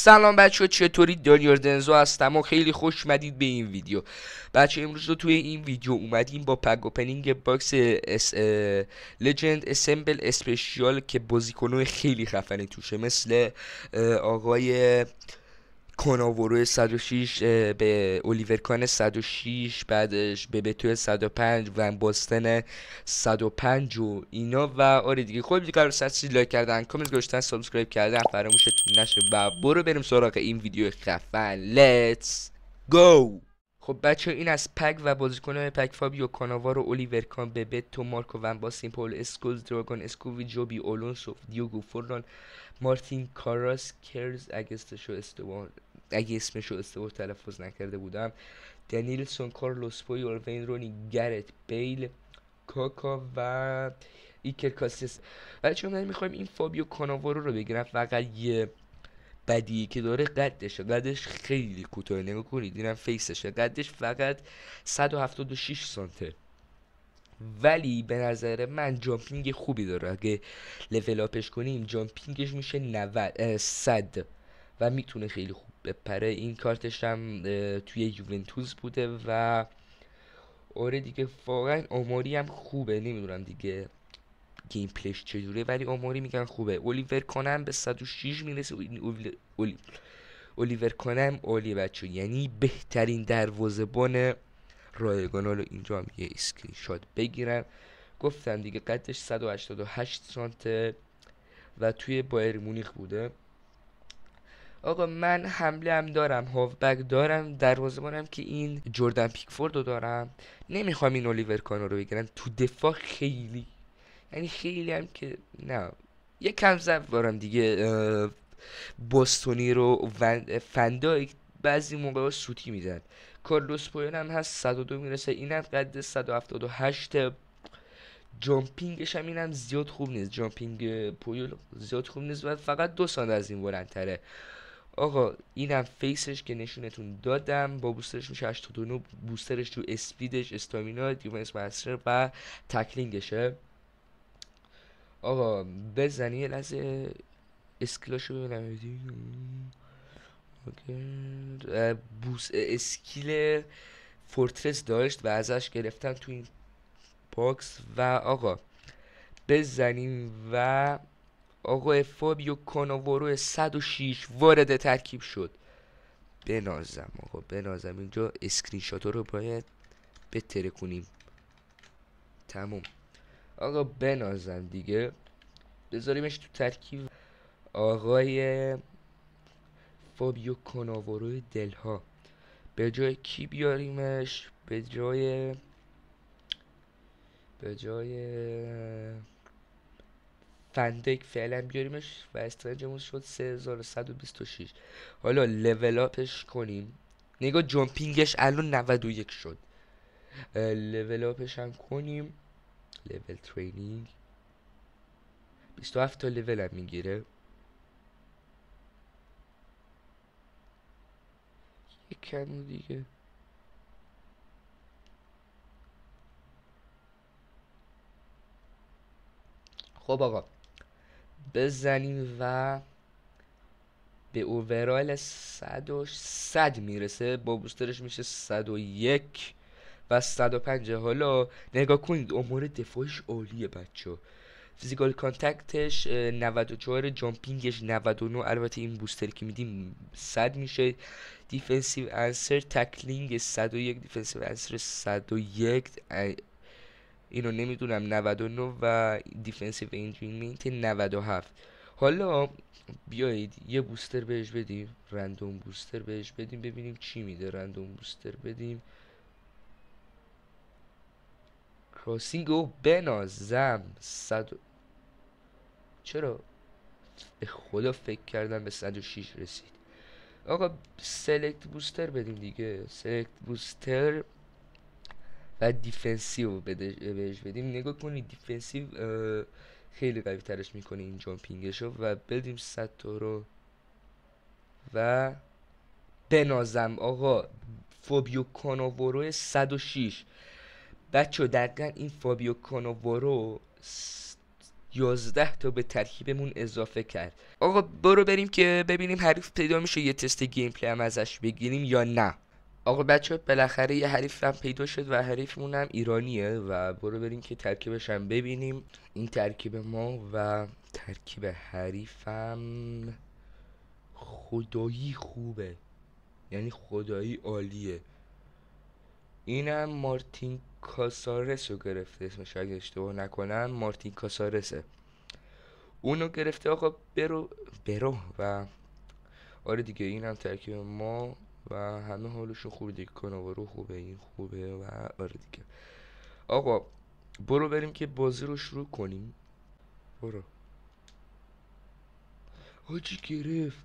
سلام بچه ها، چطوری؟ دانیال دنزو هستم و خیلی خوش اومدید به این ویدیو. بچه امروز رو توی این ویدیو اومدیم با پک اوپنینگ باکس لجند اسمبل اسپشیال که بازیکنای خیلی خفنی توشه، مثل آقای کناورو 106 به الیور کان 106، بعدش به بتو 105 و باستن 105 و اینا و آره دیگه. خب دیگه رو سرسی لایک کردن، کامنت گذاشتن، سابسکرایب کردن فراموشتون نشه و بریم سراغ این ویدیو خفن. لیتس گو. خب بچه این از پک و بازیکنان پک: فابیو کاناوارو، الیور کان، ببتو، مارکو ون باستین، پول اسکولز، دراگون اسکووی، جوبی اولونسو، دیوگو فورلان، مارتین کاراس کرز اگه اسمشو اشتباه تلفظ نکرده بودم، دنیلسون، کارلوس پوی، اولوین رونی، گرت بیل، کاکا و ایکر کاسیس. بچه من میخوایم این فابیو کاناوارو رو بگیرم. فقط یه بدیه که داره قدش خیلی کوتاه. نگاه کنید اینم فیسشه، قدش فقط 176 سانته، ولی به نظر من جامپینگ خوبی داره. اگه لول اپش کنیم جامپینگش میشه 100 و میتونه خیلی خوب بپره. این کارتش هم توی یوونتوس بوده و آره دیگه، واقعا آماری هم خوبه. نمیدونم دیگه گیم پلیش چجوره، ولی آماری میگن خوبه. الیور کانم به 106 میرسه. الیور کانم عالی بچه، یعنی بهترین دروازه‌بان رایگان. رو اینجا هم یه اسکرین شات بگیرم. گفتم دیگه قدش 188 سانته و توی بایر مونیخ بوده. آقا من حمله هم دارم، هافبک دارم، دروازه‌بانم که این جردن پیکفورد رو دارم. نمیخوام این الیور کانو رو بگیرم. تو دفاع خیلی، یعنی خیلی هم که نه، یه کم ضعف دارم دیگه. باستونی رو فندایک بعضی موقع سوتی میزن. کارلوس پویون هم هست 102 میرسه، اینم قد 178. جامپینگش هم اینم زیاد خوب نیست. جامپینگ پویول زیاد خوب نیست و فقط 2 سانت از این بلندتره. آقا اینم فیسش که نشونتون دادم. با بوسترش میشه 89. بوسترش تو اسپیدش، استامینا، دیفنس مستر و تکلینگشه. آقا بزنی یه لحظه اسکیلاشو ببینم. اسکیل فورترس داشت و ازش گرفتن تو این باکس و آقا بزنیم و آقا فابیو کاناوارو 106 وارد ترکیب شد. بنازم آقا، بنازم. اینجا اسکرین شات رو باید بتره کنیم. تموم آقا، بنازم دیگه. بذاریمش تو ترکیب. آقای فابیو کاناوارو دلها به جای کی بیاریمش؟ به جای فندک فعلا بیاریمش و استرنجمون شد 3126. حالا لول اپش کنیم. نگاه جامپینگش الان 91 شد. لول اپش هم کنیم. لول ترینینگ 27 تا لول هم میگیره. یک کم دیگه. خب آقا بزنیم و به اوورال 100 میرسه. با بوسترش میشه 101 و 105. حالا نگاه کنید امور دفاعش عالیه بچه. فیزیکال کانتکتش 94، جامپینگش 99. البته این بوستری که میدیم 100 میشه. دیفنسیو انسر تکلینگ 101، دیفنسیو انسر 101. اینو نمیدونم 99 و دیفنسیو انجینمنت 97. حالا بیایید یه بوستر بهش بدیم، رندوم بوستر بهش بدیم، ببینیم چی میده. رندوم بوستر بدیم. کراسینگ و بنازم 100. چرا؟ به خدا فکر کردم به 106 رسید. آقا سلکت بوستر بدیم دیگه. سلکت بوستر و دیفنسیو بهش بدیم. نگاه کنید دیفنسیو خیلی قوی ترش میکنه این جامپینگشو و بدیم 100 تا رو و بنازم. آقا فابیو کاناوارو 106. بچه دقیقا این فابیو کاناوارو 11 تا به ترکیبمون اضافه کرد. آقا برو بریم که ببینیم حریف پیدا میشه یه تست گیم پلی هم ازش بگیریم یا نه. آقا بچه بالاخره یه حریف هم پیدا شد و حریفمون هم ایرانیه و برو بریم که ترکیبش هم ببینیم. این ترکیب ما و ترکیب حریفم خدایی خوبه، یعنی خدایی عالیه. اینم مارتین کاسارس رو گرفته، اسمش اگه اشتباه نکنم مارتین کاسارسه، اونو گرفته. آقا برو و آره دیگه اینم ترکیب ما و همه حالشون خوبه دیگه. کناوارو خوبه، این خوبه و آره دیگه. آقا برو بریم که بازی رو شروع کنیم. برو. حاجی گرفت،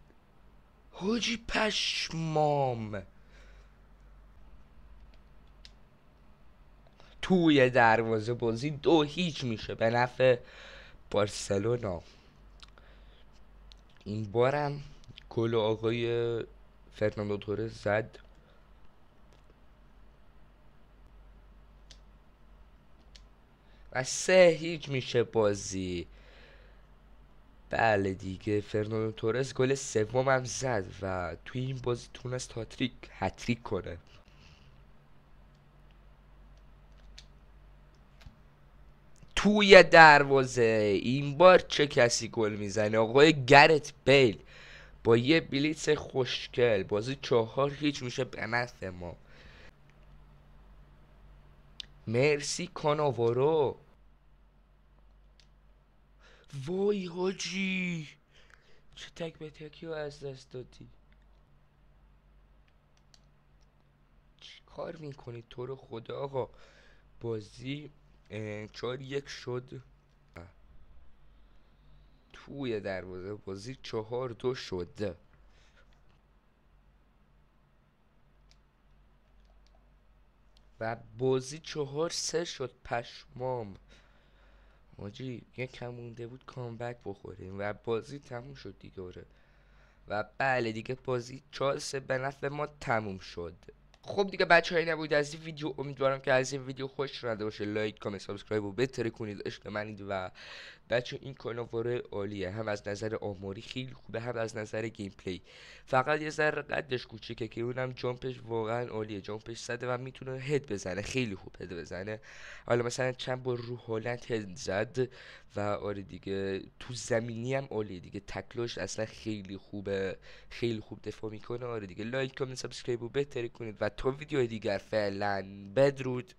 حاجی پشمام. توی دروازه بازی 2-0 میشه به نفع بارسلونا. این بارم گل آقای فرناندو تورز زد و 3-0 میشه بازی. بله دیگه فرناندو تورز گل سومم زد و توی این بازی تونست هتریک کنه. توی دروازه این بار چه کسی گل میزنه؟ آقای گرت بیل با یه بلیتس خوشگل. بازی 4-0 میشه به نفع ما. مرسی کاناوارو. وای حاجی چه تک به تکی رو از دست دادی. چی کار میکنی تو رو خدا؟ آقا بازی 4-1 شد. توی دروازه بازی 4-2 شد و بازی 4-3 شد. پشمام حاجی یکم مونده بود کامبک بخوریم و بازی تموم شد دیگه. و بله دیگه بازی 4-3 به نفع ما تموم شد. خب دیگه بچه های نبود از این ویدیو، امیدوارم که از این ویدیو خوش رده باشه. لایک کامنت سابسکرایب رو بتره کنید، عشق منید. و بچه این کاناوار عالیه، هم از نظر آماری خیلی خوبه هم از نظر گیم پلی. فقط یه ذره قدش کوچیکه که اونم جامپش واقعا عالیه. جامپش زده و میتونه هد بزنه، خیلی خوب هد بزنه. حالا مثلا چند بار رو هالند هد زد و آره دیگه تو زمینی هم عالیه دیگه. تکلش اصلا خیلی خوبه، خیلی خوب دفاع میکنه. آره دیگه لایک کامنت سابسکرایب رو بهتری کنید و تا ویدیو دیگر فعلا بدرود.